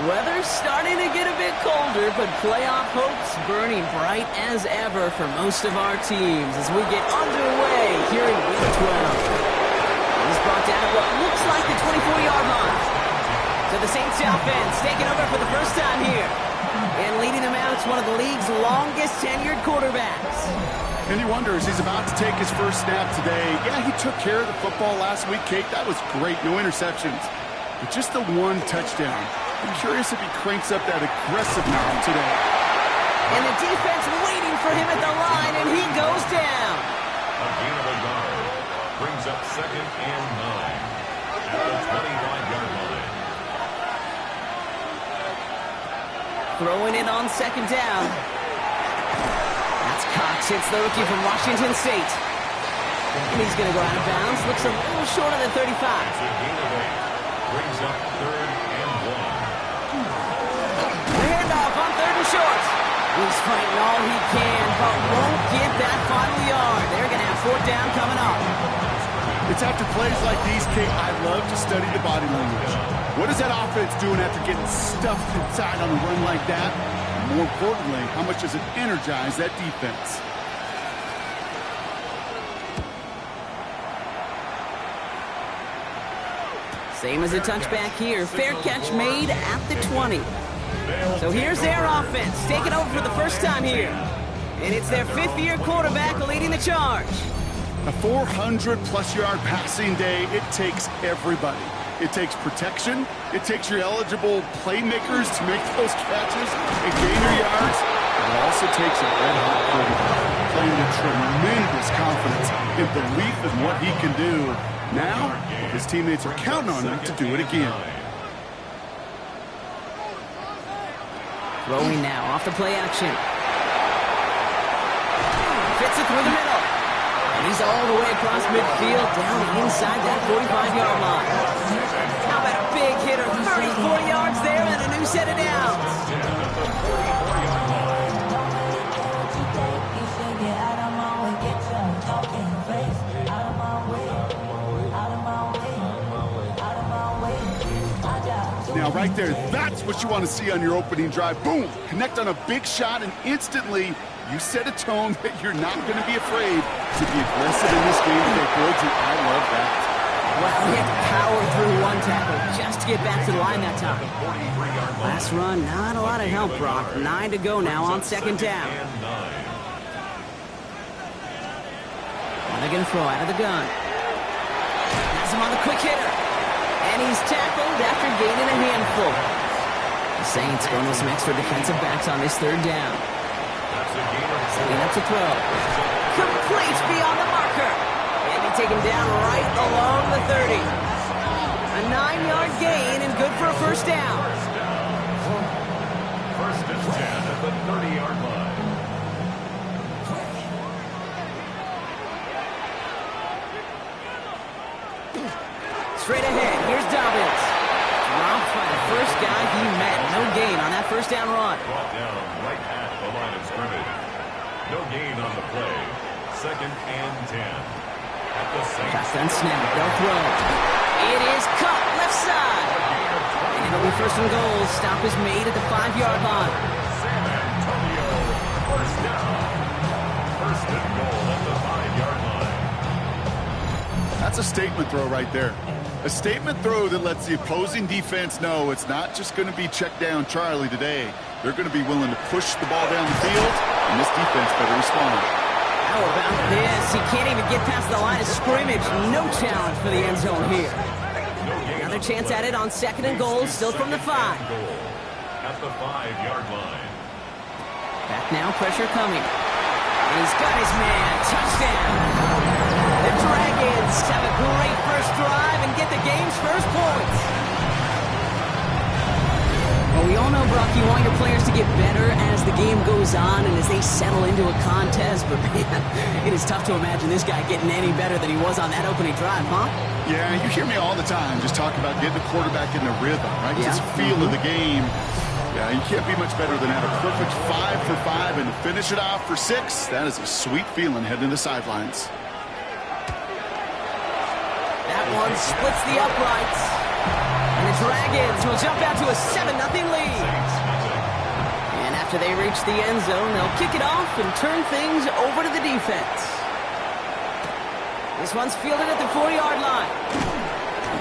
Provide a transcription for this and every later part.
Weather's starting to get a bit colder, but playoff hopes burning bright as ever for most of our teams as we get underway here in Week 12. He's brought down at what looks like the 24-yard line. So the Saints offense taking over for the first time here. And leading them out is one of the league's longest tenured quarterbacks. And he wonders, he's about to take his first snap today. Yeah, he took care of the football last week, Kate. That was great. No interceptions. But just the one touchdown. I'm curious if he cranks up that aggressive knob today. And the defense waiting for him at the line, and he goes down. A gain of a yard brings up 2nd and 9 at the 25-yard line. Throwing it on 2nd down. That's Cox. Hits the rookie from Washington State. And he's going to go out of bounds. Looks a little short of the 35. It's a gain of 8. Brings up 3rd and 1. The handoff on 3rd and short. He's fighting all he can, but won't get that final yard. They're going to have 4th down coming up. It's after plays like these, Kate, I love to study the body language. What is that offense doing after getting stuffed inside on a run like that? And more importantly, how much does it energize that defense? Same as a touchback here. Fair catch made at the 20. So here's their offense, taking over for the first time here. And it's their 5th-year quarterback leading the charge. A 400-plus yard passing day, it takes everybody. It takes protection. It takes your eligible playmakers to make those catches and gain your yards. But it also takes a red-hot quarterback playing with tremendous confidence and belief in what he can do. Now, his teammates are counting on him to do it again. Throwing now off the play action. Fits it through the middle. And he's all the way across midfield down inside that 45-yard line. How about a big hitter, 34 yards there and a new set of downs. Now, right there, that's what you want to see on your opening drive. Boom! Connect on a big shot, and instantly, you set a tone that you're not going to be afraid to be aggressive in this game today, boys, and I love that. Well, he had to power through one tackle just to get back to the line that time. Last run, not a lot of help, Brock. 9 to go now on 2nd down. Well, they're going to throw out of the gun. Has him on the quick hitter. And he's tackled after gaining a handful. The Saints going with some extra defensive backs on this 3rd down. Setting up to throw. Complete beyond the marker. And he taken down right along the 30. A 9-yard gain and good for a 1st down. 1st and 10 at the 30-yard line. Straight ahead, here's Dobbins. Dropped by the first guy he met. No gain on that 1st down run. Brought down right at the line of scrimmage. No gain on the play. 2nd and 10 at the Saints. Shotgun snap, they'll throw. It is cut left side. And it'll be 1st and goal. Stop is made at the 5-yard line. San Antonio, 1st down. 1st and goal at the 5-yard line. That's a statement throw right there. A statement throw that lets the opposing defense know it's not just going to be check down Charlie today. They're going to be willing to push the ball down the field, and this defense better respond. How about this? He can't even get past the line of scrimmage. No challenge for the end zone here. Another chance at it on 2nd and goal, still from the 5. At the 5-yard line. Back now, pressure coming. And he's got his man. Touchdown. The Dragons have a great first drive and get the game's first points. Well, we all know, Brock, you want your players to get better as the game goes on and as they settle into a contest. But, man, it is tough to imagine this guy getting any better than he was on that opening drive, huh? Yeah, you hear me all the time just talk about getting the quarterback in the rhythm, right? Yeah. Just feel of the game. Yeah, you can't be much better than that. A perfect 5 for 5 and to finish it off for 6. That is a sweet feeling heading to the sidelines. That one splits the uprights. And the Dragons will jump out to a 7-0 lead. And after they reach the end zone, they'll kick it off and turn things over to the defense. This one's fielded at the 4-yard line.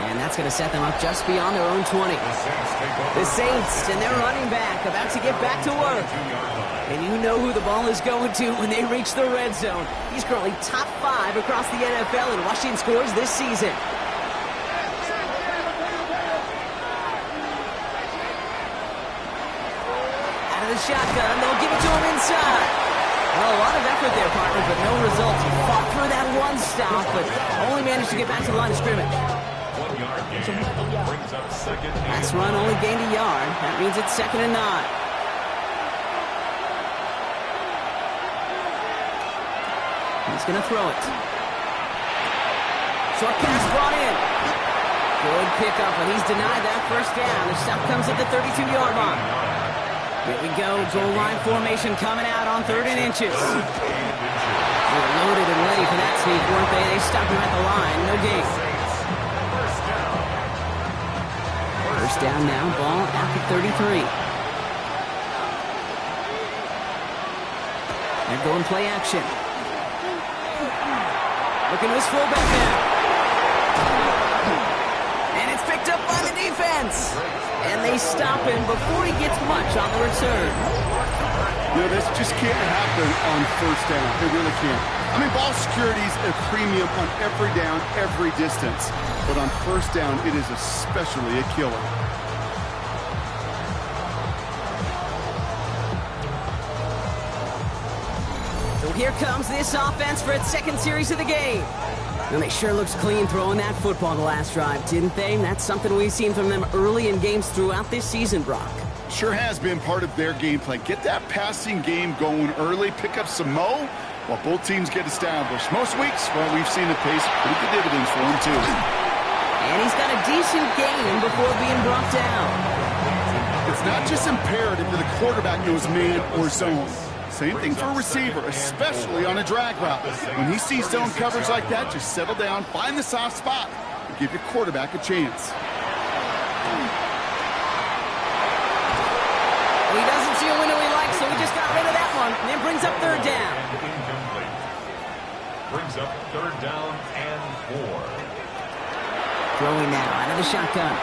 And that's going to set them up just beyond their own 20. The Saints and their running back about to get back to work. And you know who the ball is going to when they reach the red zone. He's currently top 5 across the NFL in rushing scores this season. Out of the shotgun, they'll give it to him inside. Well, a lot of effort there, partner, but no results. He fought through that one stop, but only managed to get back to the line of scrimmage. 1-yard gain brings up second. Last run only gained a yard. That means it's 2nd and 9. He's going to throw it. Short pass brought in. Good pickup, but he's denied that first down. The stop comes at the 32-yard line. Here we go. Goal line formation coming out on 3rd and inches. They were loaded and ready for that sneak, weren't they? They stopped him at the line. No gain. First down now. Ball at the 33. They're going play action. Looking to his fullback now. And it's picked up by the defense. And they stop him before he gets much on the return. You know, this just can't happen on first down. It really can't. I mean, ball security is a premium on every down, every distance. But on first down, it is especially a killer. So here comes this offense for its 2nd series of the game. And they sure looks clean throwing that football the last drive, didn't they? And that's something we've seen from them early in games throughout this season, Brock. Sure has been part of their game plan. Get that passing game going early, pick up some mo while both teams get established. Most weeks, well, we've seen it pays pretty good dividends for them, too. And he's got a decent gain before being brought down. It's not just imperative that the quarterback knows man or zone. Same thing for a receiver, especially on a drag route. When he sees zone coverage like that, just settle down, find the soft spot, and give your quarterback a chance. He doesn't see a window he likes, so he just got rid of that one. And then brings up 3rd down. Incomplete. Brings up 3rd down and 4. Throwing now out of the shotgun.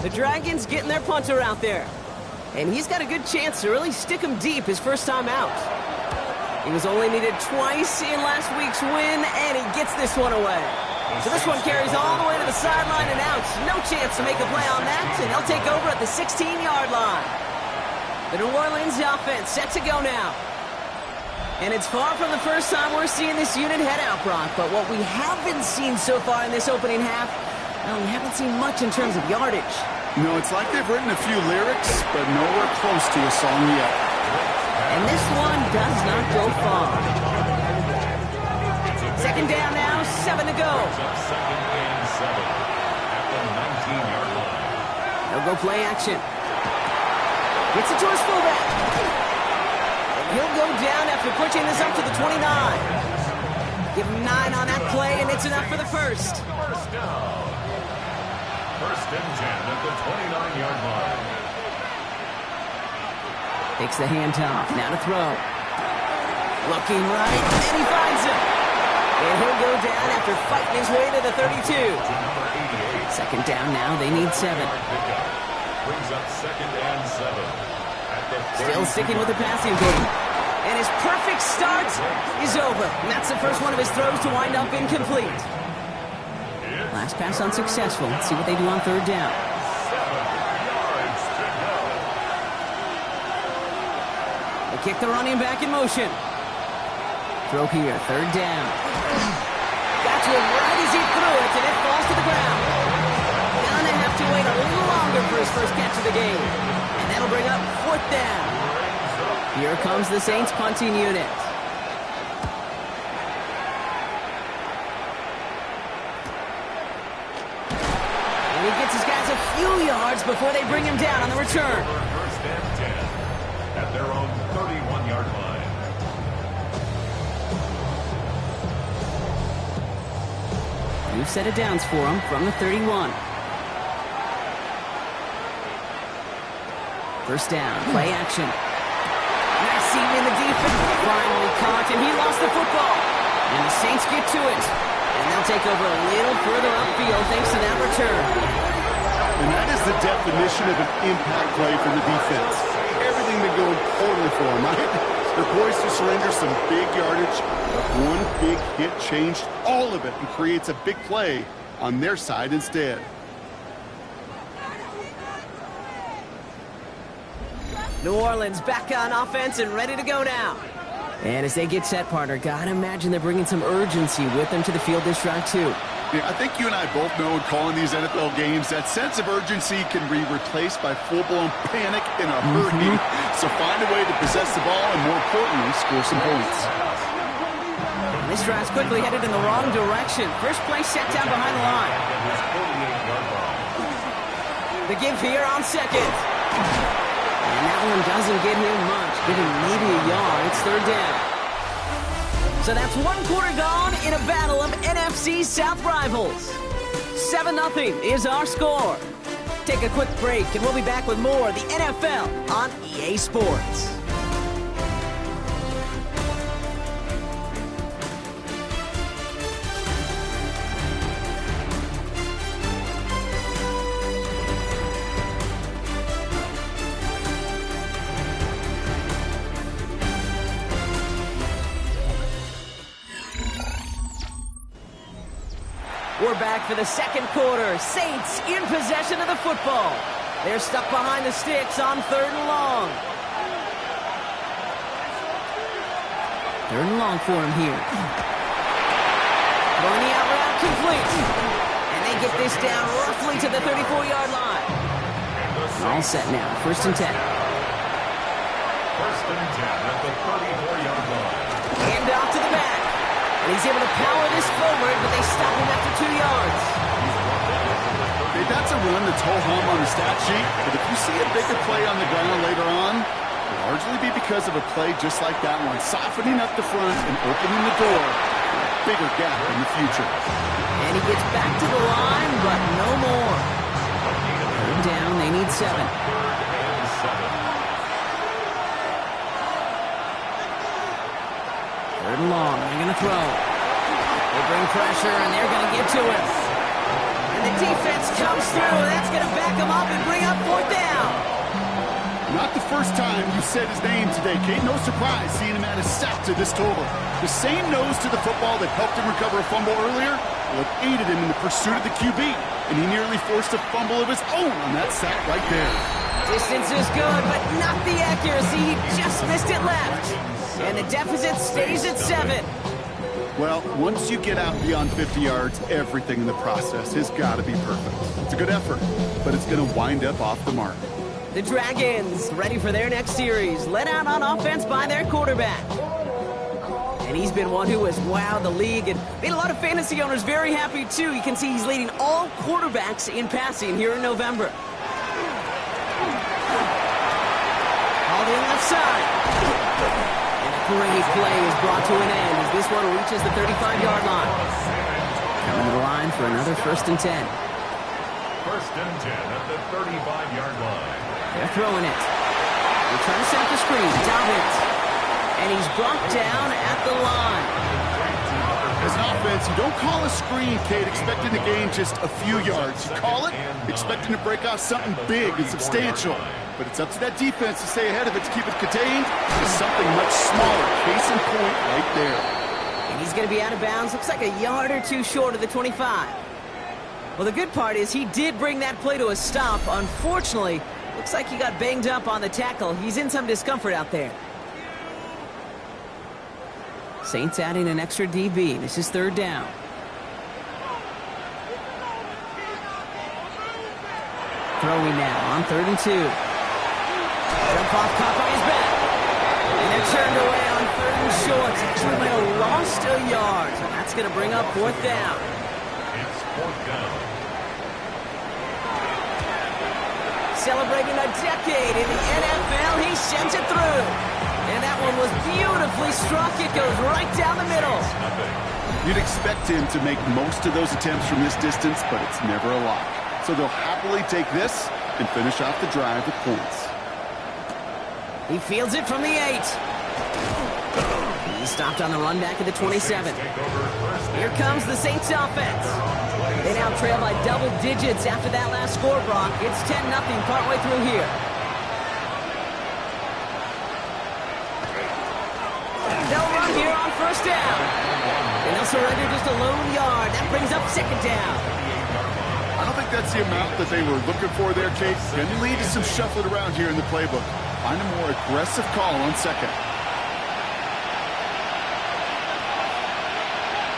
The Dragons getting their punter out there. And he's got a good chance to really stick him deep his first time out. He was only needed twice in last week's win, and he gets this one away. So this one carries all the way to the sideline and out. No chance to make a play on that, and he'll take over at the 16-yard line. The New Orleans offense set to go now. And it's far from the first time we're seeing this unit head out, Brock. But what we haven't seen so far in this opening half, well, we haven't seen much in terms of yardage. You know, it's like they've written a few lyrics, but nowhere close to a song yet. And this one does not go far. 2nd down now, 7 to go. 2nd and 7 at the 19-yard line. They'll go play action. Gets it to his fullback. And he'll go down after pushing this up to the 29. Give him 9 on that play, and it's enough for the first. First down. 1st and 10 at the 29-yard line. Takes the handoff. Now to throw. Looking right, and he finds him. And he'll go down after fighting his way to the 32. 2nd down now. They need 7. Brings up 2nd and 7. At the Still sticking with the passing game. And his perfect start is over. And that's the first one of his throws to wind up incomplete. Last pass unsuccessful. Let's see what they do on 3rd down. 7 yards to go. They kick the running back in motion. Throw here, 3rd down. Got to him right as he threw it, and it falls to the ground. Gonna have to wait a little longer for his first catch of the game. And that'll bring up 4th down. Here comes the Saints punting unit. And he gets his guys a few yards before they bring him down on the return. First and 10 at their own 31-yard line. New set of downs for him from the 31. First down, play action. Nice seam in the defense. Finally caught, and he lost the football. And the Saints get to it. And they'll take over a little further upfield thanks to that return. And that is the definition of an impact play from the defense. Everything been going poorly for them, right? They're poised to surrender some big yardage, but one big hit changed all of it and creates a big play on their side instead. New Orleans back on offense and ready to go now. And as they get set, partner, gotta imagine they're bringing some urgency with them to the field this drive, too. Yeah, I think you and I both know in calling these NFL games that sense of urgency can be replaced by full-blown panic in a hurry. So find a way to possess the ball and, more importantly, score some points. This drive's quickly headed in the wrong direction. First play set down behind the line. The give here on second. And that one doesn't get him much, giving maybe a yard. It's third down. So that's one quarter gone in a battle of NFC South rivals. 7-0 is our score. Take a quick break, and we'll be back with more of the NFL on EA Sports. We're back for the second quarter. Saints in possession of the football. They're stuck behind the sticks on 3rd and long. 3rd and long for him here. Throwing the out route complete. And they get this down roughly to the 34-yard line. All set now. 1st and 10. 1st and 10 at the 34-yard line. Hand off to the back. And he's able to power this forward, but they stop him after 2 yards. Okay, that's a run that's ho-hum on the stat sheet, but if you see a bigger play on the ground later on, it'll largely be because of a play just like that one, softening up the front and opening the door for a bigger gap in the future. And he gets back to the line, but no more. 3rd down, they need 7. 3rd and 7. 3rd and long, they're going to throw. They bring pressure, and they're going to get to it. And the defense comes through. That's going to back him up and bring up 4th down. Not the first time you said his name today, Kate. No surprise seeing him add a sack to this total. The same nose to the football that helped him recover a fumble earlier will have aided him in the pursuit of the QB. And he nearly forced a fumble of his own on that sack right there. Distance is good, but not the accuracy. He just missed it left. And the deficit stays at 7. Well, once you get out beyond 50 yards, everything in the process has got to be perfect. It's a good effort, but it's going to wind up off the mark. The Dragons ready for their next series, led out on offense by their quarterback. And he's been one who has wowed the league and made a lot of fantasy owners very happy, too. You can see he's leading all quarterbacks in passing here in November. All the left side. And a great play is brought to an end as this one reaches the 35-yard line. Coming to the line for another 1st and 10. 1st and 10 at the 35-yard line. They're throwing it. They're trying to set up the screen. Dobbins. And he's brought down at the line. As an offense, you don't call a screen, Kate, expecting to gain just a few yards. You call it expecting to break off something big and substantial. But it's up to that defense to stay ahead of it to keep it contained to something much smaller. Case in point right there. And he's going to be out of bounds. Looks like a yard or two short of the 25. Well, the good part is he did bring that play to a stop. Unfortunately, looks like he got banged up on the tackle. He's in some discomfort out there. Saints adding an extra DB. This is 3rd down. Throwing now on 3rd and 2. Jump off, caught by his back. they're turned away on 3rd and short. Actually might have lost a yard. So that's going to bring up 4th down. It's 4th down. Celebrating a decade in the NFL, he sends it through. And that one was beautifully struck. It goes right down the middle. You'd expect him to make most of those attempts from this distance, but it's never a lock. So they'll happily take this and finish off the drive with points. He fields it from the 8. He stopped on the run back at the 27. Here comes the Saints offense. They now trail by double digits after that last score, Brock. It's 10-0 partway through here. They'll run here on 1st down. And they'll surrender just a lone yard. That brings up 2nd down. I don't think that's the amount that they were looking for there, Kate. Going to lead to some shuffling around here in the playbook. Find a more aggressive call on 2nd.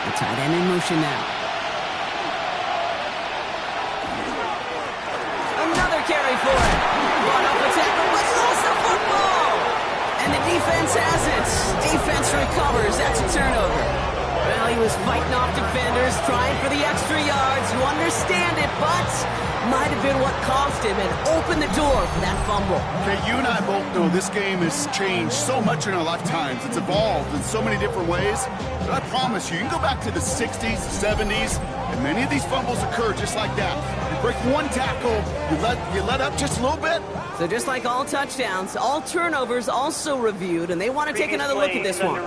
The tight end in motion now. Another carry for it. Brought up a tackle, but he lost the football. And the defense has it. Defense recovers. That's a turnover. Well, he was fighting off defenders, trying for the extra yards. You understand it, but might have been what cost him and opened the door for that fumble. Okay, you and I both know this game has changed so much in our lifetimes. It's evolved in so many different ways. But I promise you, you can go back to the 60s, 70s, and many of these fumbles occur just like that. You break one tackle, you let up just a little bit. So just like all touchdowns, all turnovers also reviewed, and they want to take another look at this one.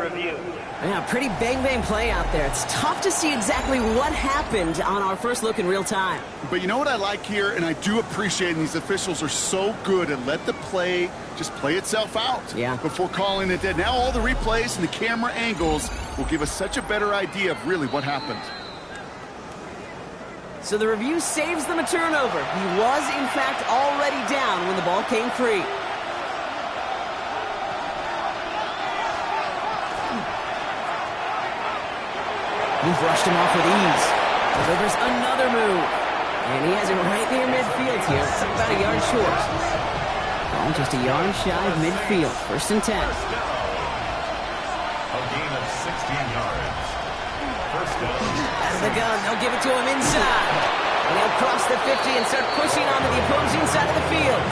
Yeah, pretty bang-bang play out there. It's tough to see exactly what happened on our first look in real time. But you know what I like here, and I do appreciate, and these officials are so good at let the play just play itself out before calling it dead. Now all the replays and the camera angles will give us such a better idea of really what happened. So the review saves them a turnover. He was, in fact, already down when the ball came free. He brushed him off with ease. Delivers another move. And he has it right near midfield here. It's about a yard short. Oh, just a yard shy of midfield. 1st and 10. A gain of 16 yards. 1st down. Out of the gun. They'll give it to him inside. And he'll cross the 50 and start pushing onto the opposing side of the field.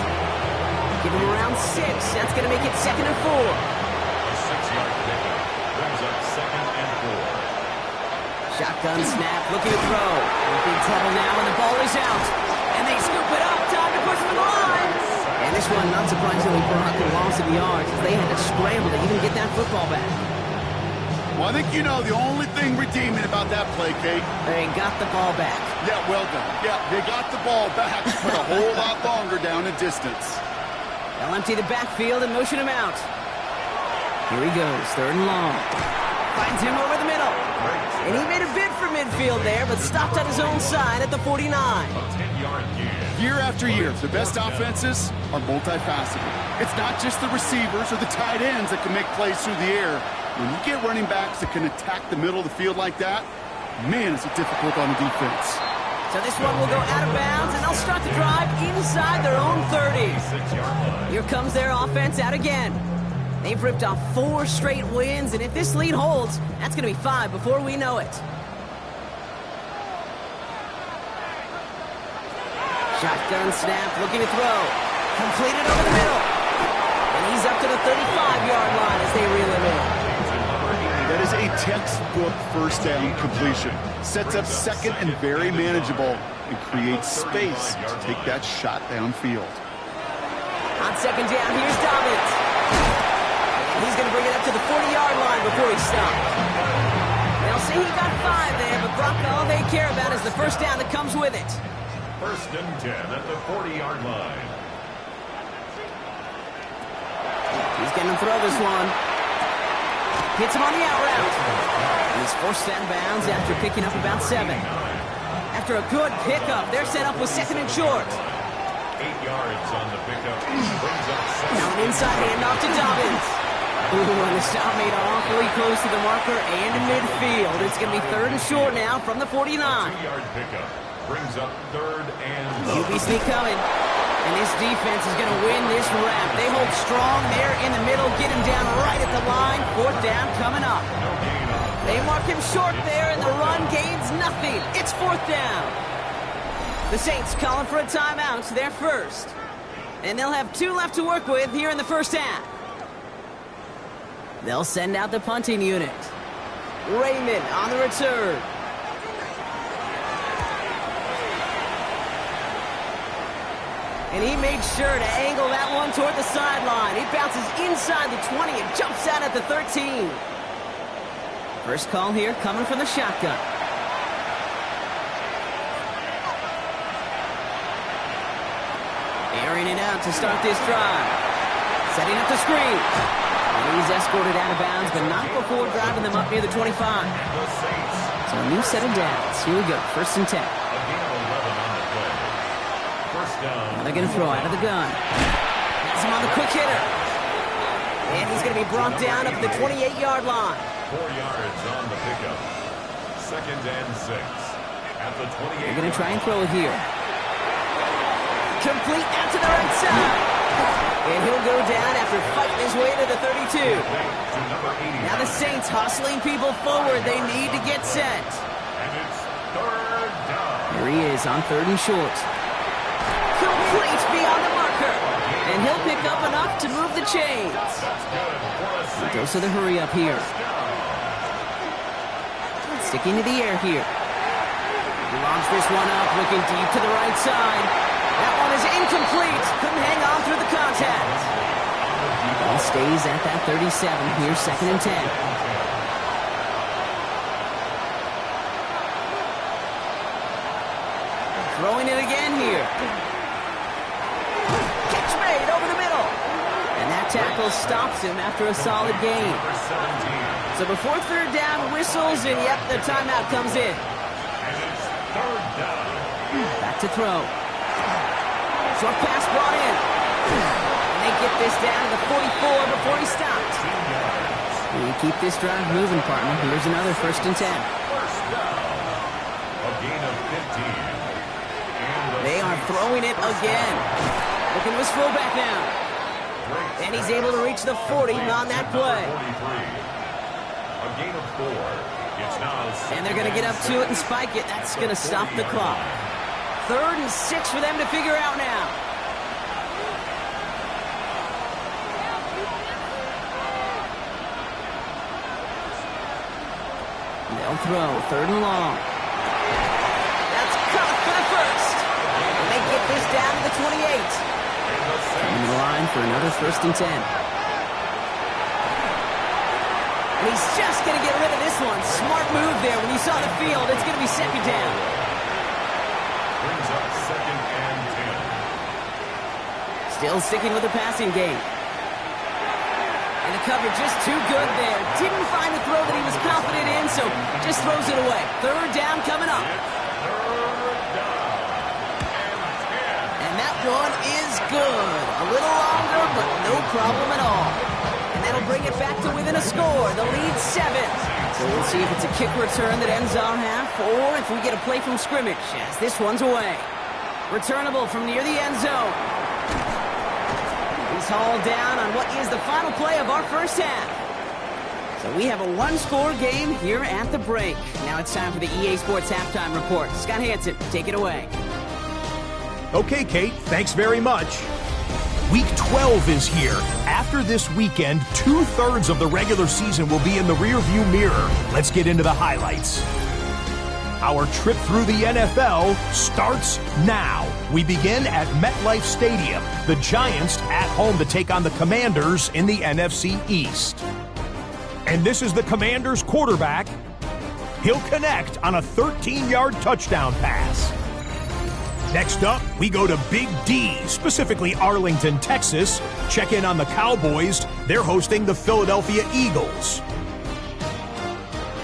Give him around 6. That's going to make it 2nd and 4. A 6-yard pickup brings up 2nd and 4. Shotgun snap, looking to throw. In big trouble now, and the ball is out. And they scoop it up. Time to push him in the line. And this one, not surprisingly, brought the loss of yards as they had to scramble to even get that football back. Well, I think you know the only thing redeeming about that play, Kate. They got the ball back. Yeah, well done. Yeah, they got the ball back, but a whole lot longer down in distance. They'll empty the backfield and motion him out. Here he goes, 3rd and long. Finds him over the middle. And he made a bid for midfield there, but stopped on his own side at the 49. A 10-yard gain. Year after year, the best offenses are multifaceted. It's not just the receivers or the tight ends that can make plays through the air. When you get running backs that can attack the middle of the field like that, man, is it difficult on the defense. So this one will go out of bounds, and they'll start the drive inside their own 30. 6-yard line. Here comes their offense out again. They've ripped off 4 straight wins, and if this lead holds, that's going to be 5 before we know it. Shotgun snap, looking to throw. Completed over the middle. And he's up to the 35-yard line as they reel him in. That is a textbook 1st down completion. Sets up 2nd and very manageable and creates space to take that shot downfield. On 2nd down, here's Dobbins. He's going to bring it up to the 40-yard line before he stops. They'll say he got 5 there, but Brock, all they care about is the 1st down that comes with it. 1st and 10 at the 40-yard line. He's going to throw this one. Hits him on the out route. And he's forced out of bounds after picking up about 7. After a good pickup, they're set up with 2nd and short. 8 yards on the pickup. Brings up 7. Now an inside handoff to Dobbins. Ooh, and the stop made awfully close to the marker and in midfield. It's going to be 3rd and short now from the 49. 2-yard pickup brings up 3rd and QB sneak coming. And this defense is going to win this round. They hold strong there in the middle, get him down right at the line. 4th down coming up. They mark him short there, and the run gains nothing. It's 4th down. The Saints calling for a timeout, their first. And they'll have 2 left to work with here in the first half. They'll send out the punting unit. Raymond on the return. And he made sure to angle that one toward the sideline. He bounces inside the 20 and jumps out at the 13. First call here coming from the shotgun. Airing it out to start this drive. Setting up the screen. And he's escorted out of bounds, but not before driving them up near the 25. So a new set of downs. Here we go, 1st and 10. Now they're going to throw out of the gun. Has him on the quick hitter. And he's going to be brought down up at the 28-yard line. 4 yards on the pickup. 2nd and 6. At the 28. They're going to try and throw it here. Complete out to the right side. And he'll go down after fighting his way to the 32. Now the Saints hustling people forward. They need to get set. And it's 3rd down. Here he is on 3rd and short. Complete beyond the marker. And he'll pick up enough to move the chains. He goes to the hurry up here. Sticking to the air here. He launches this one up, looking deep to the right side. That one is incomplete. Couldn't hang on through the contact. Ball stays at that 37. Here's 2nd and 10. Throwing it again here. Catch made over the middle. And that tackle stops him after a solid gain. So before 3rd down whistles, and yep, the timeout comes in. And it's 3rd down. Back to throw. Short pass brought in. And they get this down to the 44 before he stops. We keep this drive moving, partner. Here's another 1st and 10. First down. A gain of 15. They are throwing it again. Looking to his fullback now. And he's able to reach the 40 on that play. 43. A gain of 4. It's now. And they're going to get up to it and spike it. That's going to stop the clock. 3rd and 6 for them to figure out now. They'll throw 3rd and long. That's caught for the first. And they get this down to the 28. Coming to the line for another 1st and 10. And he's just going to get rid of this one. Smart move there. When you saw the field, it's going to be 2nd down. Brings up 2nd and 10. Still sticking with the passing game. And the cover just too good there. Didn't find the throw that he was confident in, so just throws it away. 3rd down coming up. 3rd down. And that one is good. A little longer, but no problem at all. And that'll bring it back to within a score. The lead 7. So we'll see if it's a kick return that ends our half, or if we get a play from scrimmage, as this one's away. Returnable from near the end zone. He's hauled down on what is the final play of our first half. So we have a 1-score game here at the break. Now it's time for the EA Sports Halftime Report. Scott Hansen, take it away. Okay, Kate, thanks very much. Week 12 is here. After this weekend, 2/3 of the regular season will be in the rearview mirror. Let's get into the highlights. Our trip through the NFL starts now. We begin at MetLife Stadium. The Giants at home to take on the Commanders in the NFC East. And this is the Commanders quarterback. He'll connect on a 13-yard touchdown pass. Next up, we go to Big D, specifically Arlington, Texas. Check in on the Cowboys. They're hosting the Philadelphia Eagles.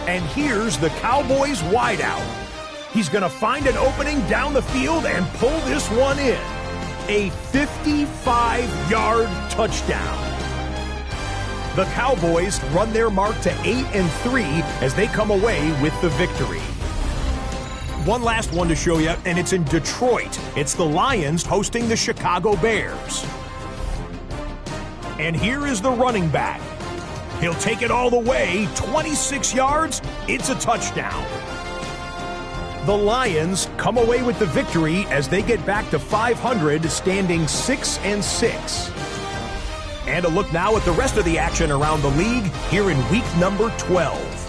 And here's the Cowboys wideout. He's going to find an opening down the field and pull this one in. A 55-yard touchdown. The Cowboys run their mark to 8-3 as they come away with the victory. One last one to show you, and it's in Detroit. It's the Lions hosting the Chicago Bears. And here is the running back. He'll take it all the way, 26 yards, it's a touchdown. The Lions come away with the victory as they get back to 500, standing 6-6. And a look now at the rest of the action around the league here in week number 12.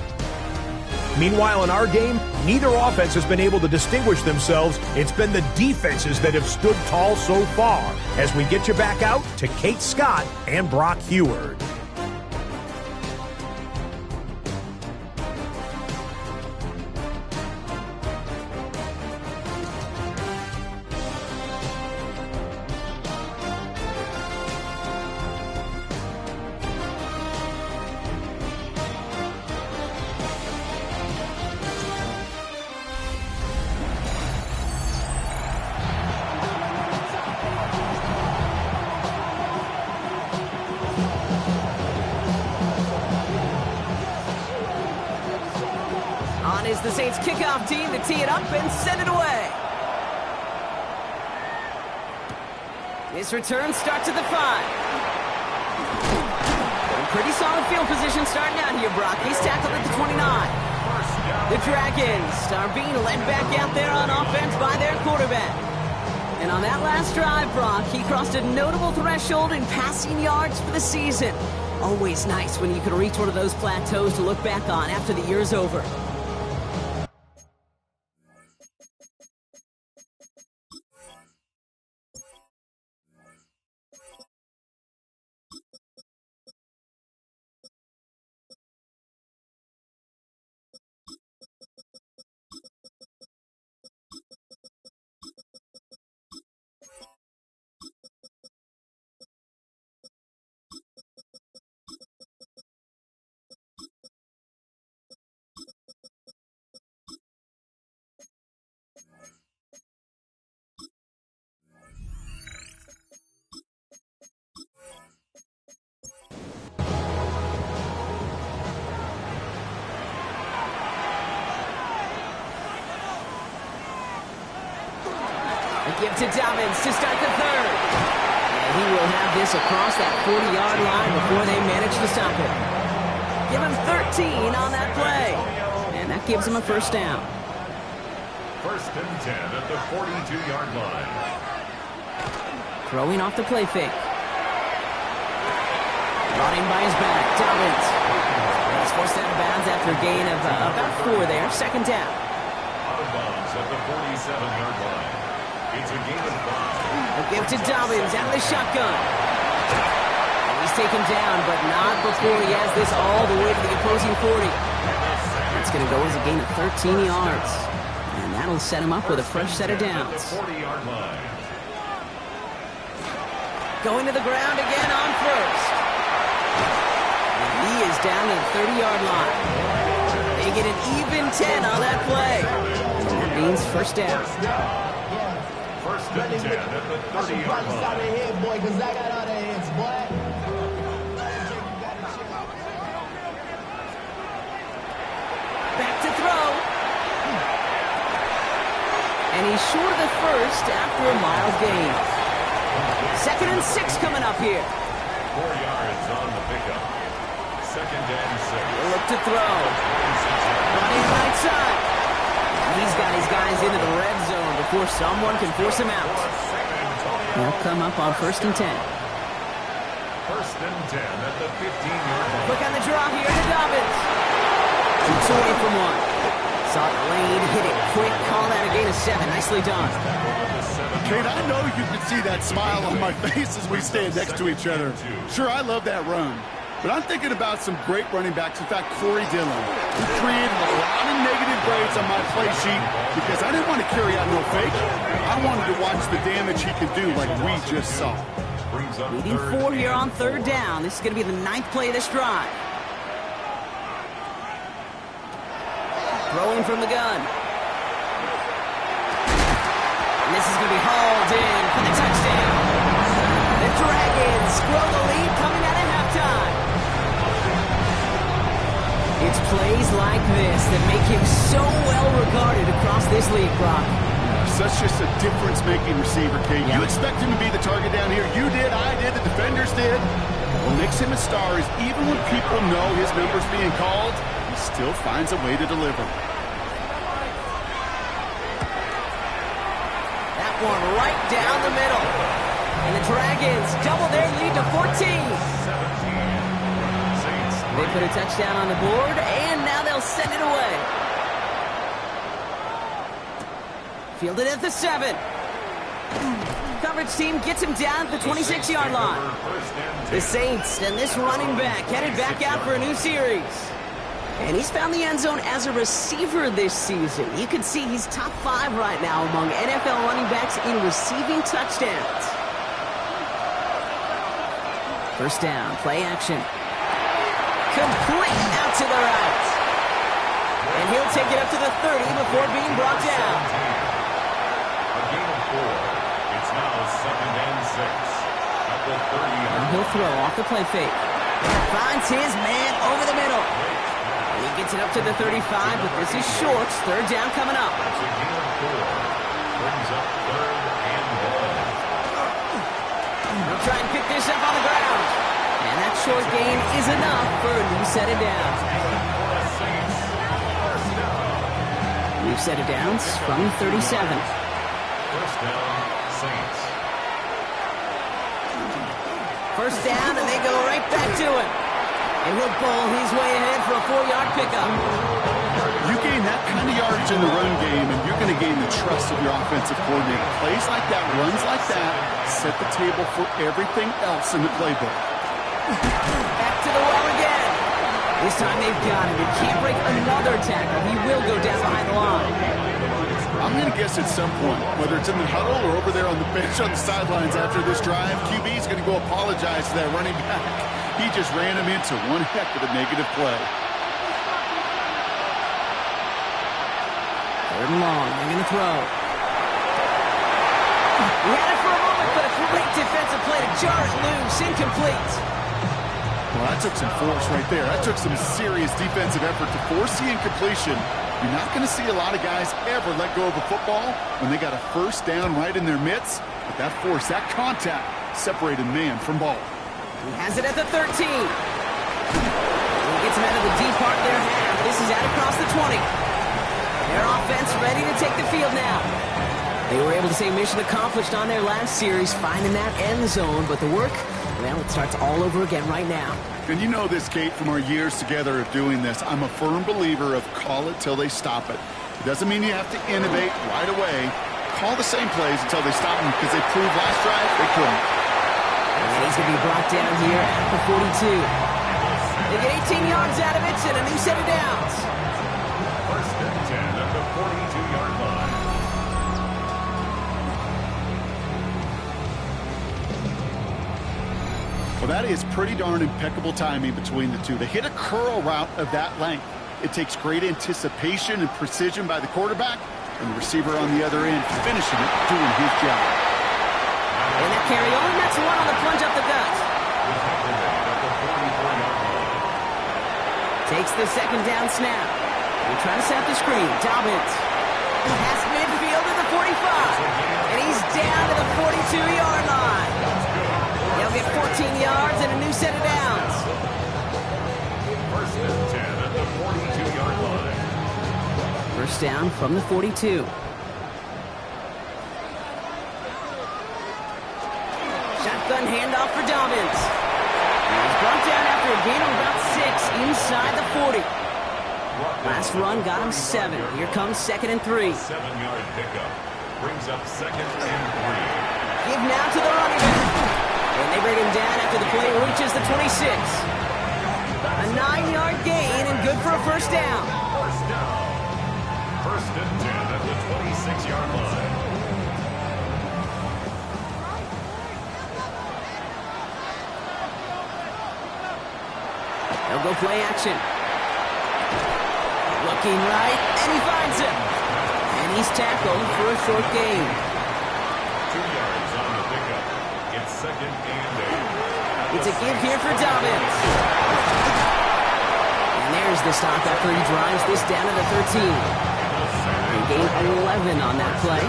Meanwhile, in our game, neither offense has been able to distinguish themselves. It's been the defenses that have stood tall so far. As we get you back out to Kate Scott and Brock Heward. Is the Saints kickoff team to tee it up and send it away. This return starts at the 5. Pretty solid field position starting out here, Brock. He's tackled at the 29. The Dragons are being led back out there on offense by their quarterback. And on that last drive, Brock, he crossed a notable threshold in passing yards for the season. Always nice when you can reach one of those plateaus to look back on after the year's over. Give to Dobbins to start the third. And he will have this across that 40-yard line before they manage to stop it. Give him 13 on that play. And that gives him a first down. First and 10 at the 42-yard line. Throwing off the play fake. Running by his back, Dobbins. He's forced out of bounds after a gain of about 4 there. Second down. Out of bounds at the 47-yard line. It's a gain of 5. A give to Dobbins out of the shotgun. And he's taken down, but not before he has this all the way to the opposing 40. That's going to go as a gain of 13 yards. And that'll set him up with a fresh set of downs. 40-yard line. Going to the ground again on first. And he is down to the 30-yard line. They get an even 10 on that play. And that means first down. First and 10 at the 30-yard line. Back to throw. And he's short of the first after a mild gain. Second and 6 coming up here. 4 yards on the pickup. Second and 6. Look to throw. Running right side. He's got his guys into the red zone before someone can force him out. They'll come up on first and 10. First and 10 at the 15-yard line. Look on the draw here to Dobbins. Shoots away from one. Saw the lane, hit it quick, call that a gain of 7. Nicely done. Kate, I know you can see that smile on my face as we stand next to each other. Sure, I love that run. But I'm thinking about some great running backs. In fact, Corey Dillon, who created a lot of negative grades on my play sheet because I didn't want to carry out no fake. I wanted to watch the damage he could do like we just saw. Leading 4 here on third down. This is going to be the 9th play of this drive. Throwing from the gun. And this is going to be hauled in for the touchdown. The Dragons grow the lead coming out of halftime. It It's plays like this that make him so well regarded across this league, Brock. Such just a difference-making receiver, Kate. Yeah. You expect him to be the target down here. You did, I did, the defenders did. What makes him a star is even when people know his number's being called, he still finds a way to deliver. That one right down the middle. And the Dragons double their lead to 14. 17. Saints. They put a touchdown on the board, and now they'll send it away. Fielded at the 7. Coverage team gets him down at the 26-yard line. The Saints and this running back headed back out for a new series. And he's found the end zone as a receiver this season. You can see he's top 5 right now among NFL running backs in receiving touchdowns. First down, play action. Complete out to the right. And he'll take it up to the 30 before being brought down. A gain of 4. It's now 2nd and 6. At the 30. And he'll throw off the play fake. Finds his man over the middle. And he gets it up to the 35, but this is short. Third down coming up. That's a gain of 4. Brings up 3rd and 1. He'll try and pick this up on the ground. And that short gain is enough for a new set of downs. New set of downs from 37. First down, Saints. First down, and they go right back to it. And he'll bowl his way ahead for a 4-yard pickup. You gain that kind of yardage in the run game, and you're going to gain the trust of your offensive coordinator. Plays like that, runs like that, set the table for everything else in the playbook. Back to the well again. This time they've got him. He can't break another tackle. He will go down behind the line. I'm going to guess at some point, whether it's in the huddle or over there on the bench on the sidelines after this drive, QB's going to go apologize to that running back. He just ran him into one heck of a negative play. Third and long. They're going to throw. He had it for a moment, but a great defensive play to jar it loose. Incomplete. Well, that took some force right there. That took some serious defensive effort to force the incompletion. You're not going to see a lot of guys ever let go of a football when they got a first down right in their midst. But that force, that contact, separated man from ball. He has it at the 13. He gets him out of the deep part of their half. This is out across the 20. Their offense ready to take the field now. They were able to say mission accomplished on their last series, finding that end zone. But the work, well, it starts all over again right now. And you know this, Kate, from our years together of doing this. I'm a firm believer of call it till they stop it. It doesn't mean you have to innovate right away. Call the same plays until they stop them, because they proved last drive they couldn't. And he's going to be brought down here at the 42. They get 18 yards out of it and a new set of downs. First and 10 at the 42-yard line. Well, that is pretty darn impeccable timing between the two. They hit a curl route of that length. It takes great anticipation and precision by the quarterback, and the receiver on the other end finishing it, doing his job. And that carry on, that's one on the plunge up the gut. Takes the second down snap. They try to set the screen. Dobbins. Past midfield to the 45. And he's down to the 42-yard line. They'll get 14 yards and a new set of downs. First and 10 at the 42-yard line. First down from the 42. Shotgun handoff for Dobbins. He's brought down after a gain of about 6 inside the 40. Last run got him 7. Here comes 2nd and 3. 7-yard pickup. Brings up 2nd and 3. Give now to the running back. And they bring him down after the play reaches the 26. A 9-yard gain and good for a first down. First down. First and 10 at the 26-yard line. They'll go play action. Looking right, and he finds him. And he's tackled for a short gain. 2 yards on the pickup. It's 2nd and 8. It's a give here for Dobbins. And there's the stop after he drives this down to the 13. They gain 11 on that play,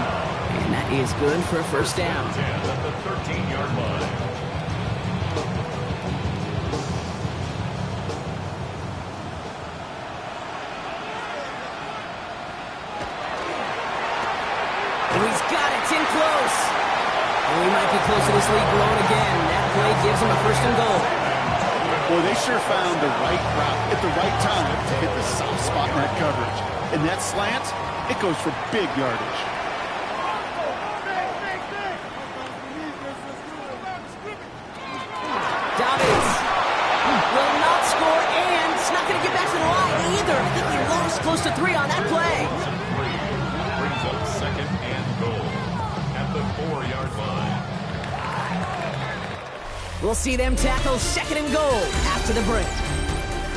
and that is good for a first down. 10 at the 13-yard line. He's got it. It's in close. And we might be close to this lead growing again. That play gives him a first and goal. Boy, they sure found the right route at the right time to hit the soft spot in that coverage. And that slant, it goes for big yardage. Dobbins will not score, and it's not going to get back to the line either. I think he lost close to 3 on that play. Brings up second and goal at the 4-yard line. We'll see them tackle second and goal after the break.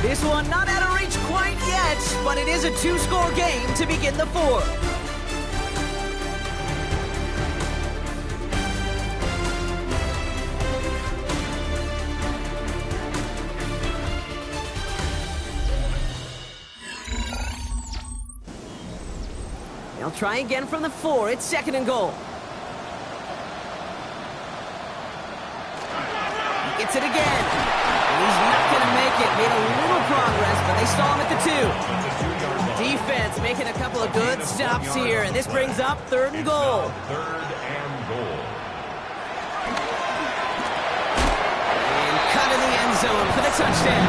This one not out of reach quite yet, but it is a 2-score game to begin the 4th. They'll try again from the 4. It's second and goal. He gets it again. And he's not going to make it. Made a little progress, but they stall him at the 2. Defense making a couple of good stops here, and this brings up third and goal. Third and goal. And cut in the end zone for the touchdown.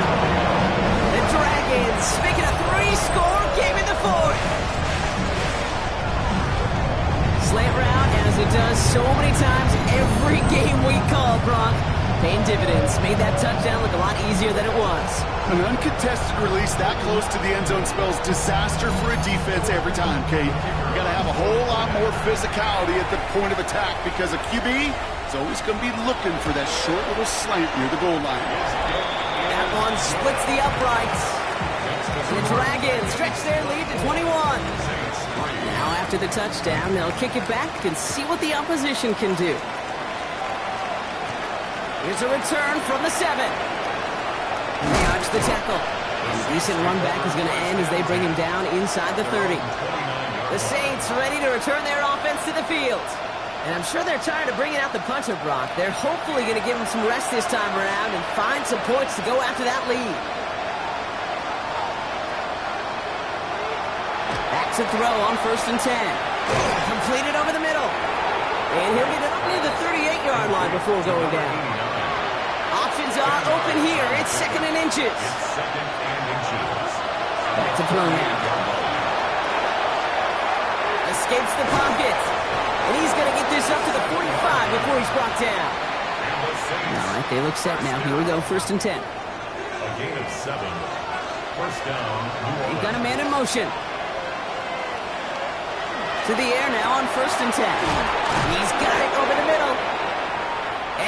The Dragons making a 3-score game in the 4th. Slant route, as it does so many times every game we call, Brock. Paying dividends. Made that touchdown look a lot easier than it was. An uncontested release that close to the end zone spells disaster for a defense every time, Kate. You got to have a whole lot more physicality at the point of attack because a QB is always going to be looking for that short little slant near the goal line. That one splits the uprights. The Dragons stretch their lead to 21. Now after the touchdown, they'll kick it back and see what the opposition can do. Here's a return from the 7. They arch the tackle. And a decent run back is going to end as they bring him down inside the 30. The Saints ready to return their offense to the field. And I'm sure they're tired of bringing out the punter, Brock. They're hopefully going to give him some rest this time around and find some points to go after that lead. Back to throw on first and 10. Completed over the middle. And he'll get it up near the 38-yard line before going down. Options are open here. It's second and inches. Back to throw now. Escapes the pocket. And he's going to get this up to the 45 before he's brought down. All right, they look set now. Here we go, first and 10. A gain of 7. First down. They've got a man in motion. To the air now on first and 10. He's got it over the middle.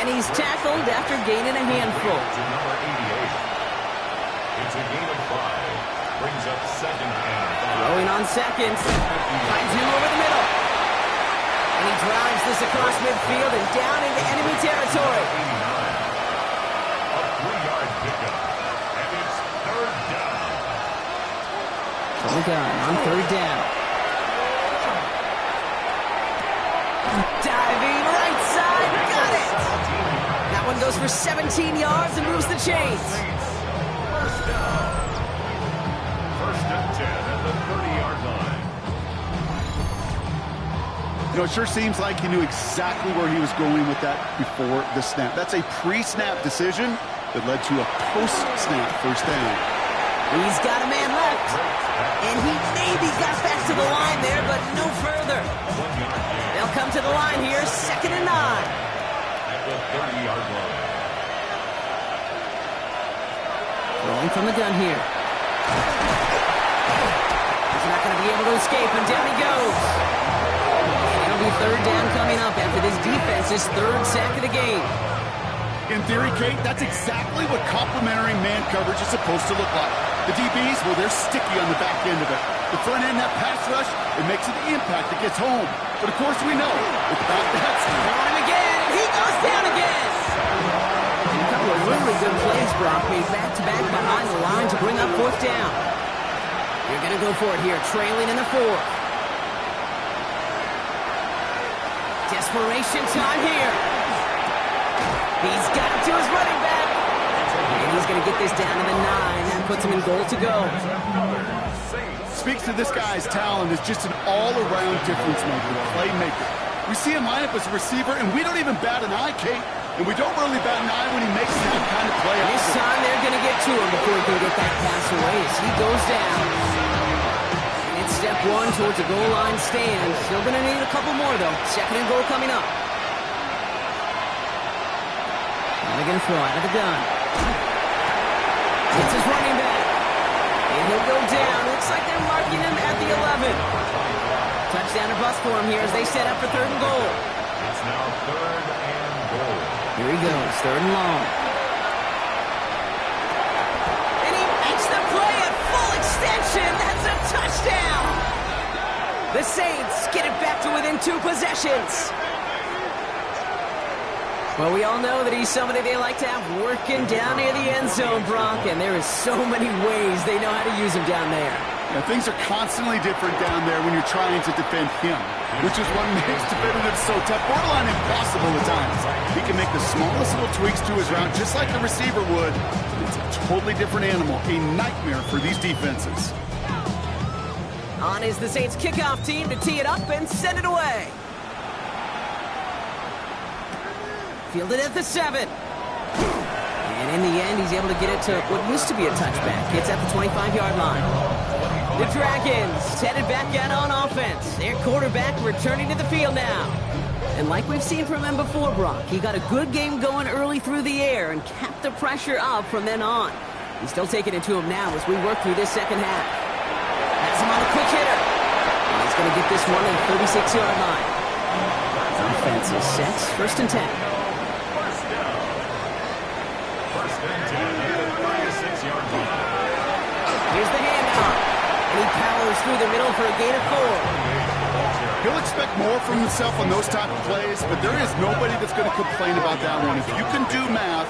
And he's tackled after gaining a handful. To number 88. It's a gain of 5. Brings up second and 5. Throwing on second. Finds him over the middle. And he drives this across midfield and down into enemy territory. 89. A 3-yard pickup. And it's third down. From the gun on third down. Diving right side, got it! That one goes for 17 yards and moves the chains. First down. First and 10 at the 30-yard line. You know, it sure seems like he knew exactly where he was going with that before the snap. That's a pre-snap decision that led to a post-snap first down. He's got a man left. And he maybe got back to the line there, but no further. They'll come to the line here, second and 9. At the 30-yard line. Rolling from the gun here. He's not going to be able to escape, and down he goes. It'll be third down coming up after this defense's third sack of the game. In theory, Kate, that's exactly what complementary man coverage is supposed to look like. The DBs, well, they're sticky on the back end of it. The front end, that pass rush, it makes an impact. It gets home. But, of course, we know without that. On him again, and he goes down again. And a couple of really good plays, Brock, made back-to-back behind the line to bring up fourth down. You're going to go for it here, trailing in the fourth. Desperation time here. He's got it to his running back. And he's going to get this down to the 9. That puts him in goal to go. Speaks to this guy's talent as just an all-around difference maker, playmaker. We see him line up as a receiver, and we don't even bat an eye, Kate. And we don't really bat an eye when he makes that kind of play. This time they're going to get to him before he can get that pass away as he goes down. And it's step one towards a goal line stand. Still going to need a couple more, though. Second and goal coming up. Now they're going to throw out of the gun. It's his running back. And he'll go down. Looks like they're marking him at the 11. Touchdown or bust for him here as they set up for third and goal. It's now third and goal. Here he goes, third and long. And he makes the play at full extension. That's a touchdown. The Saints get it back to within 2 possessions. Well, we all know that he's somebody they like to have working down near the end zone, Brock, and there is so many ways they know how to use him down there. Yeah, things are constantly different down there when you're trying to defend him, which is what makes defending him so tough, borderline impossible at times. He can make the smallest little tweaks to his route, just like the receiver would. It's a totally different animal, a nightmare for these defenses. On is the Saints kickoff team to tee it up and send it away. Fielded at the 7. And in the end, he's able to get it to what used to be a touchback. It's at the 25-yard line. The Dragons headed back out on offense. Their quarterback returning to the field now. And like we've seen from him before, Brock, he got a good game going early through the air and kept the pressure up from then on. He's still taking it to him now as we work through this second half. Has him on a quick hitter. And he's going to get this one at the 36-yard line. Offense is set. First and 10. Here's the handoff, and he powers through the middle for a gain of 4. He'll expect more from himself on those type of plays, but there is nobody that's going to complain about that one. If you can do math,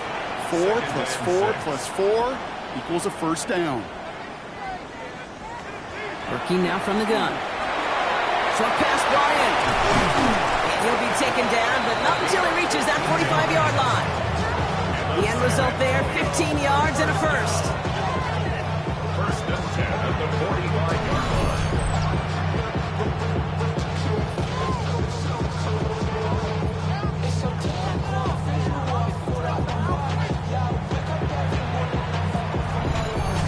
4 plus 4 plus 4 equals a first down. Working now from the gun. Short pass brought in. And he'll be taken down, but not until he reaches that 45-yard line. The end result there, 15 yards and a first. First and 10 at the 45-yard line.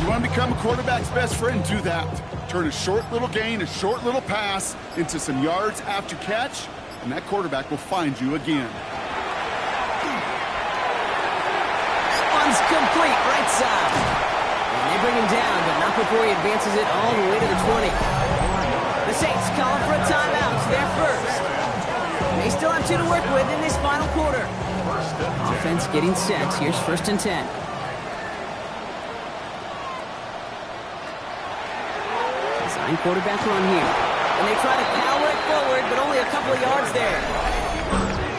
You want to become a quarterback's best friend? Do that. Turn a short little gain, a short little pass into some yards after catch, and that quarterback will find you again. Complete right side. And they bring him down, but not before he advances it all the way to the 20. The Saints calling for a timeout. They're first. They still have 2 to work with in this final quarter. Offense getting set. Here's first and 10. Design quarterback run here. And they try to power it forward, but only a couple of yards there.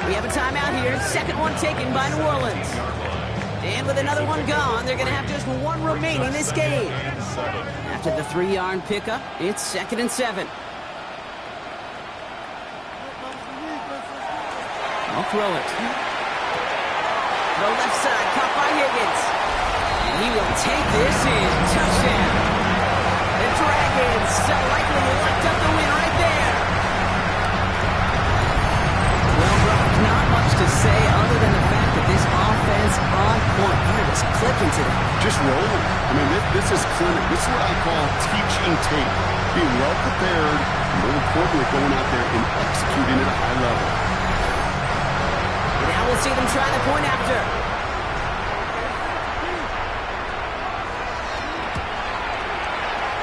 We have a timeout here. Second one taken by New Orleans. And with another one gone, they're going to have just one remaining this game. After the 3-yard pickup, it's second and 7. I'll throw it. Throw left side, caught by Higgins. And he will take this in. Touchdown. The Dragons so likely locked up the win right there. Well, Brock, not much to say other than the fact that this offense on point. They're just clicking today. Just rolling. I mean, this is clinic. This is what I call teaching tape. Being well prepared, and more importantly, going out there and executing at a high level. And now we'll see them try the point after.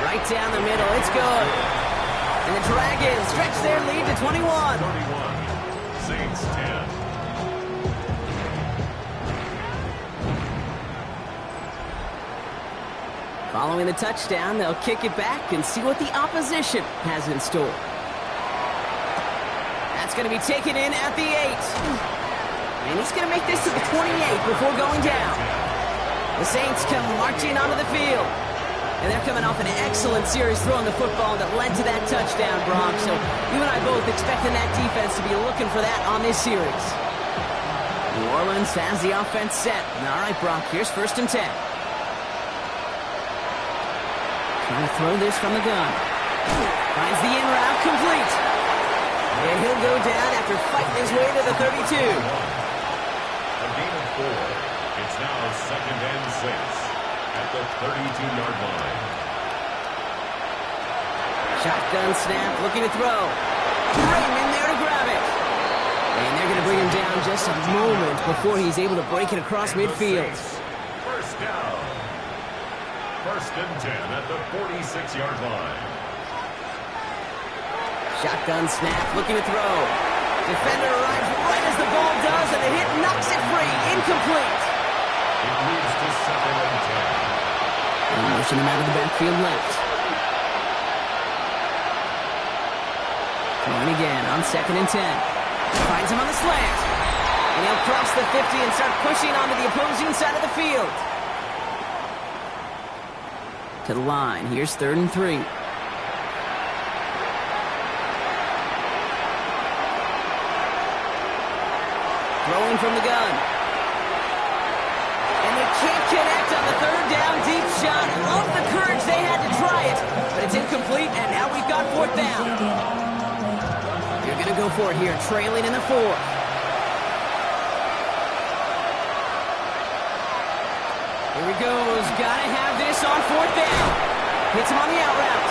Right down the middle. It's good. And the Dragons stretch their lead to 21. 31. Saints 10. Following the touchdown, they'll kick it back and see what the opposition has in store. That's going to be taken in at the 8. And he's going to make this to the 28 before going down. The Saints come marching onto the field. And they're coming off an excellent series throwing the football that led to that touchdown, Brock. So you and I both expecting that defense to be looking for that on this series. New Orleans has the offense set. All right, Brock, here's 1st and 10. Trying to throw this from the gun. Finds the in route complete. And he'll go down after fighting his way to the 32. A gain of 4. It's now 2nd and 6 at the 32-yard line. Shotgun snap, looking to throw. Raymond there to grab it. And they're going to bring him down just a moment before he's able to break it across midfield. 1st down. 1st and 10 at the 46-yard line. Shotgun snap, looking to throw. Defender arrives right as the ball does, and the hit knocks it free. Incomplete. It moves to 2nd and 10. And motion him out of the backfield left. Throwing again on 2nd and 10. Finds him on the slant. And he'll cross the 50 and start pushing onto the opposing side of the field. To the line. Here's 3rd and 3. Throwing from the gun. And they can't connect on the 3rd down deep shot. Love the courage they had to try it. But it's incomplete, and now we've got 4th down. You're going to go for it here, trailing in the 4th. Here he goes. Got to have this on 4th down. Hits him on the out route.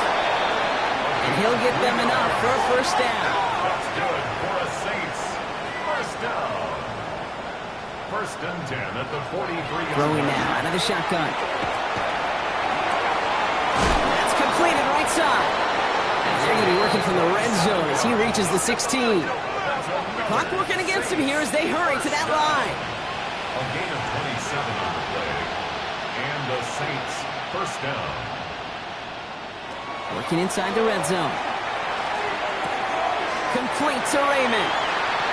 And he'll get them enough for a 1st down. That's good for a Saints 1st down. 1st and 10 at the 43-yard Throwing line. now out of the shotgun. That's completed right side. And they're going to be working from the red zone as he reaches the 16. Clock working against him here as they hurry to that line. A gain of 27 on the play. And the Saints 1st down. Working inside the red zone. Complete to Raymond.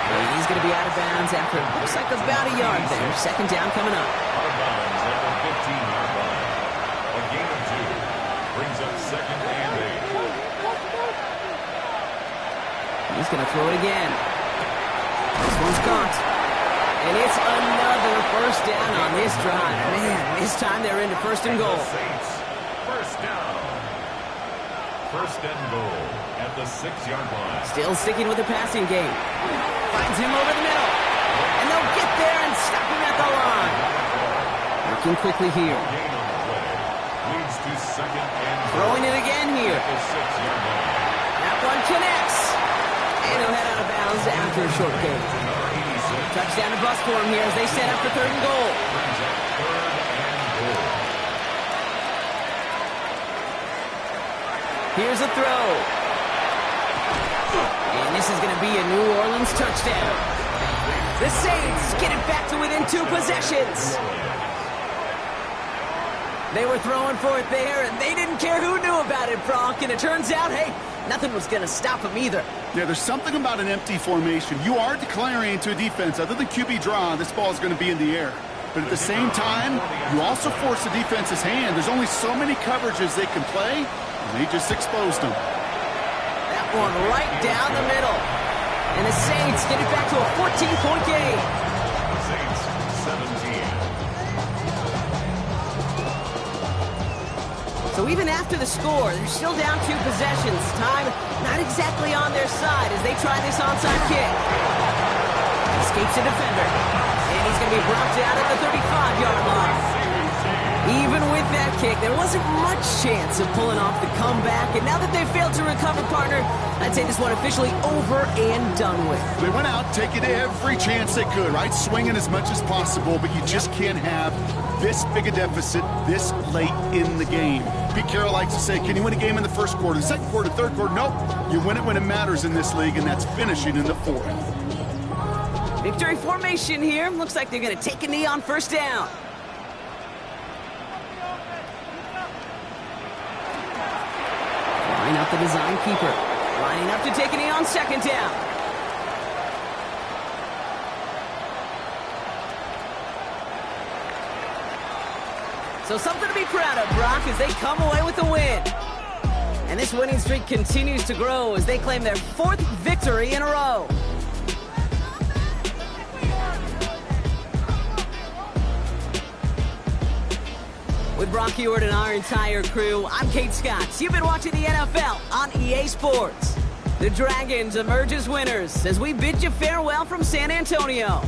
And he's going to be out of bounds after it looks like about a yard there. 2nd down coming up. Out of bounds at the 15-yard line. A gain of 2 brings up 2nd and 8. He's going to throw it again. This one's caught. And it's another 1st down on this drive. Man, this time they're into 1st and goal. Saints 1st down. 1st and goal at the 6-yard line. Still sticking with the passing game. Finds him over the middle. And they'll get there and stop him at the line. Working quickly here. Gain on the play. Leads to 2nd and goal. Throwing it again here. At the 6-yard line. That one connects. And he'll head out of bounds after a short gain. Touchdown to bus for him here as they set up for 3rd and goal. Brings up 3rd and goal. Here's a throw. And this is going to be a New Orleans touchdown. The Saints get it back to within 2 possessions. They were throwing for it there, and they didn't care who knew about it, Bronk. And it turns out, hey, nothing was going to stop them either. Yeah, there's something about an empty formation. You are declaring to a defense, other than QB draw, this ball is going to be in the air. But at the same time, you also force the defense's hand. There's only so many coverages they can play, and they just exposed them. That one right down the middle. And the Saints get it back to a 14-point game. Saints 17. So even after the score, they're still down 2 possessions. Time not exactly on their side as they try this onside kick. Escapes the defender. And he's going to be brought down at the 35-yard line. Even with that kick, there wasn't much chance of pulling off the comeback. And now that they've failed to recover, partner, I'd say this one officially over and done with. They went out taking every chance they could, right? Swinging as much as possible, but you just can't have this big a deficit this late in the game. Pete Carroll likes to say, can you win a game in the 1st quarter, the 2nd quarter, 3rd quarter? Nope. You win it when it matters in this league, and that's finishing in the 4th. Victory formation here. Looks like they're going to take a knee on 1st down. Line up the design keeper. Lining up to take a knee on 2nd down. So something to be proud of, Brock, as they come away with the win. And this winning streak continues to grow as they claim their 4th victory in a row. With Brock Huard and our entire crew, I'm Kate Scott. You've been watching the NFL on EA Sports. The Dragons emerge as winners as we bid you farewell from San Antonio.